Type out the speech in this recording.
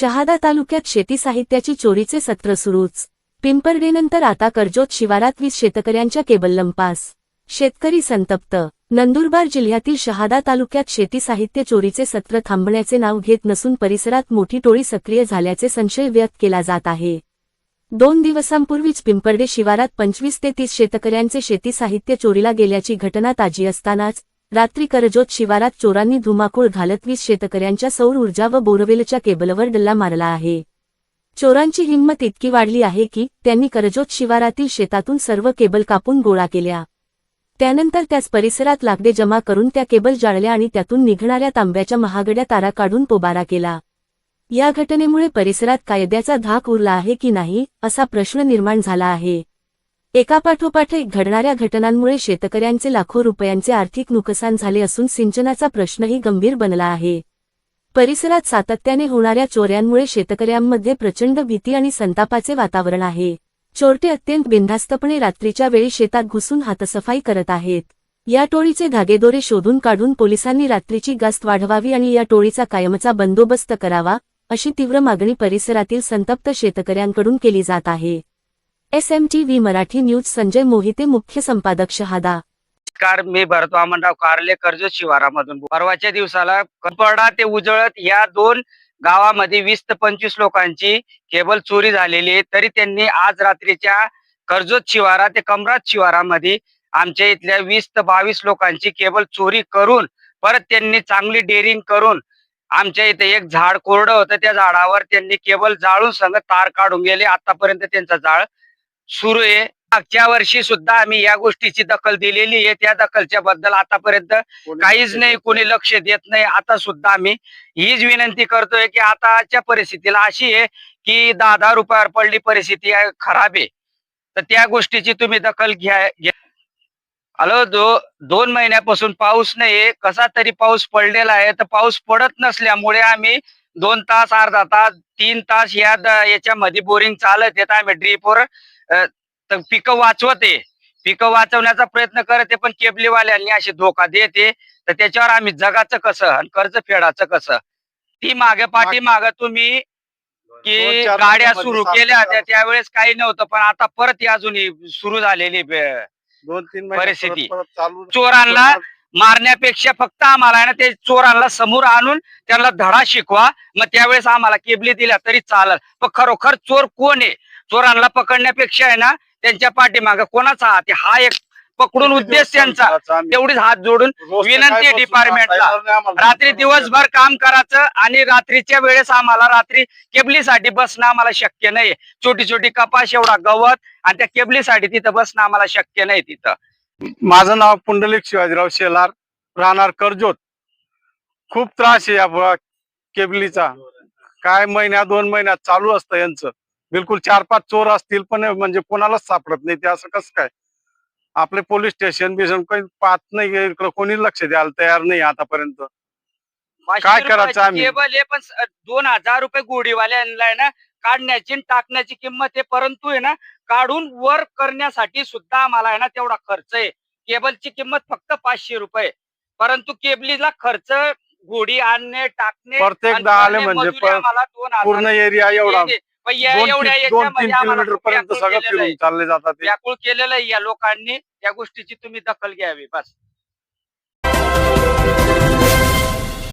शहादा तालुक्यात शेती साहित्याची चोरीचे सत्र सुरूच। पिंपरडेनंतर आता कर्जोत शिवारात 20 शेतकऱ्यांच्या केबल लंपास। शेतकरी संतप्त। नंदुरबार जिल्ह्यातील शहादा तालुक्यात शेती साहित्य चोरीचे सत्र थांबण्याचे नाव घेत नसून परिसरात मोठी टोळी सक्रिय झाल्याचे संशय व्यक्त केला जात आहे। 2 दिवसांपूर्वीच पिंपरडे शिवारात 25 ते 30 शेतकऱ्यांचे शेती साहित्य चोरीला गेल्याची घटना ताजी असतानाच रात्री कर्जोत शिवारात चोरांनी धुमाकूळ घालत 20 शेतकऱ्यांच्या सौर ऊर्जा व बोरवेलच्या केबलवर डल्ला मारला आहे। चोरांची हिंमत इतकी वाढली आहे की त्यांनी कर्जोत शिवारातील शेतातून सर्व केबल कापून गोळा केल्या। त्यानंतर त्याच परिसरात लाकडे जमा करून त्या केबल जाळल्या आणि त्यातून निघणाऱ्या तांब्याच्या महागड्या तारा काढून पोबारा केला। या घटनेमुळे परिसरात कायद्याचा धाक उरला आहे की नाही असा प्रश्न निर्माण झाला आहे। एकापाठोपाठ एक घडणाऱ्या घटनांमुळे शेतकऱ्यांचे लाखो रुपयांचे आर्थिक नुकसान झाले असून सिंचनाचा प्रश्नही गंभीर बनला आहे। परिसरात सातत्याने होणाऱ्या चोऱ्यांमुळे शेतकऱ्यांमध्ये प्रचंड भीती आणि संतापाचे वातावरण आहे। चोरटे अत्यंत बिनधास्तपणे रात्रीच्या वेळी शेतात घुसून हातसफाई करत आहेत। या टोळीचे धागेदोरे शोधून काढून पोलिसांनी रात्रीची गस्त वाढवावी आणि या टोळीचा कायमचा बंदोबस्त करावा अशी तीव्र मागणी परिसरातील संतप्त शेतकऱ्यांकडून केली जात आहे। SMTV मराठी न्यूज संजय मोहिते, मुख्य संपादक, शहादा। मी भरत वामनराव कारले, कर्जत शिवारामधून। परवाच्या दिवसाला कंपडा ते उजळत या 2 गावामध्ये 20 ते 25 लोकांची केबल चोरी झालेली आहे। तरी त्यांनी आज रात्रीच्या कर्जत शिवारा ते कमरात शिवारामध्ये आमच्या इथल्या 20 ते 22 लोकांची केबल चोरी करून परत त्यांनी चांगली डेअरिंग करून आमच्या इथे एक झाड कोरडं होतं, त्या झाडावर त्यांनी केबल जाळून संग तार काढून गेले। आतापर्यंत त्यांचा जाळ सुरू आहे। मागच्या वर्षी सुद्धा आम्ही या गोष्टीची दखल दिलेली आहे। त्या दखलच्या बद्दल आतापर्यंत काहीच नाही, कोणी लक्ष देत नाही। आता सुद्धा आम्ही हीच विनंती करतोय की आताच्या परिस्थितीला अशी आहे की 10-10 रुपयावर पडली परिस्थिती खराब आहे, तर त्या गोष्टीची तुम्ही दखल घ्या। हॅलो, 2 महिन्यापासून पाऊस नाही, कसा तरी पाऊस पडलेला आहे, तर पाऊस पडत नसल्यामुळे आम्ही 2 तास, अर्धा तास, 3 तास याच्यामध्ये बोरिंग चालत येत आम्ही ड्रीपवर पिकं वाचवते, पिकं वाचवण्याचा प्रयत्न करते, पण केबलीवाल्यांनी अशी धोका देते, तर त्याच्यावर आम्ही जगाचं कसं आणि कर्ज फेडायचं कसं? ती पाठीमागे तुम्ही की गाड्या सुरू केल्या होत्या त्यावेळेस काही नव्हतं, पण आता परत अजूनही सुरू झालेली 2-3 परिस्थिती। चोरांना मारण्यापेक्षा फक्त आम्हाला ना ते चोरांना समोर आणून त्यांना धडा शिकवा, मग त्यावेळेस आम्हाला केबली दिल्या तरी चालेल। पण खरोखर चोर कोण आहे? चोरांना पकडण्यापेक्षा आहे ना त्यांच्या पाठीमागे कोणाचा हात आहे हा एक पकडून उद्देश त्यांचा। तेवढीच हात जोडून विनंती आहे डिपार्टमेंटला, रात्री दिवसभर काम करायचं आणि रात्रीच्या वेळेस आम्हाला रात्री केबलीसाठी बसणं आम्हाला शक्य नाही। छोटी छोटी कपाश एवढा गवत आणि त्या केबलीसाठी तिथं बसणं आम्हाला शक्य नाही। तिथं माझं नाव पुंडलिक शिवाजीराव शेलार, राहणार कर्जोत। खूप त्रास आहे या केबलीचा, काय 1-2 महिन्यात चालू असतं यांचं। बिलकुल 4-5 चोर असतील पण म्हणजे कोणालाच सापडत नाही, ते असं कसं काय? आपले पोलीस स्टेशन बिशन काही पाहत नाही, इकडे कोणी लक्ष द्यायला तयार नाही आतापर्यंत। काय करायचं आम्ही? केबल आहे पण 2000 रुपये गोडीवाल्यांना आहे ना काढण्याची टाकण्याची किंमत आहे, परंतु आहे ना काढून वर करण्यासाठी सुद्धा आम्हाला आहे ना तेवढा खर्च आहे। केबलची किंमत फक्त 500 रुपये, परंतु केबलीला खर्च गोडी आणणे टाकणे प्रत्येक आले म्हणजे पूर्ण एरिया एवढा 2-3 किलोमीटर पर्यंत सगळं फिरून चालले जातात। व्याकुळ केलेलं आहे या लोकांनी, त्या गोष्टीची तुम्ही दखल घ्यावी बस।